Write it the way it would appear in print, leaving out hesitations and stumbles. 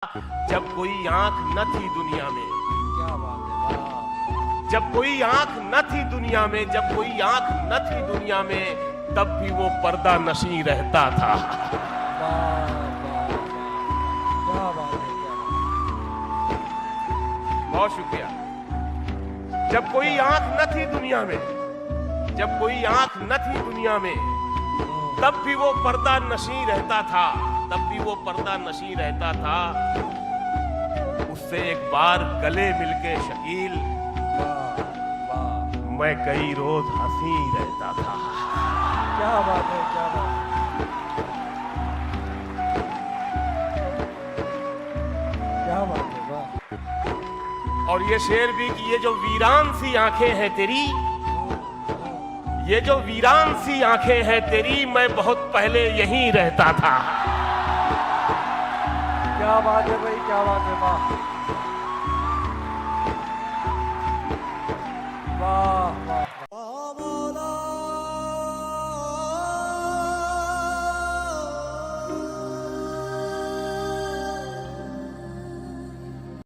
जब कोई आंख न थी दुनिया में। क्या बात है, वाह। जब कोई आंख न थी दुनिया में, जब कोई आंख न थी दुनिया में, तब भी वो पर्दा नशी रहता था। वाह, वाह, वाह। क्या बात है, क्या बात है। बहुत शुक्रिया। जब कोई आंख न थी दुनिया में, जब कोई आंख न थी दुनिया में, तब भी वो पर्दा नशी रहता था, तब भी वो पर्दा नशी रहता था। उससे एक बार गले मिलके शकील, वाह, वाह। मैं कई रोज हंसी रहता था। क्या बात है, क्या बात है। क्या बात है, वाह। और ये शेर भी कि ये जो वीरान सी आंखें हैं तेरी, ये जो वीरान सी आंखें हैं तेरी, मैं बहुत पहले यहीं रहता था। क्या बात है भाई, क्या बात है, वाह।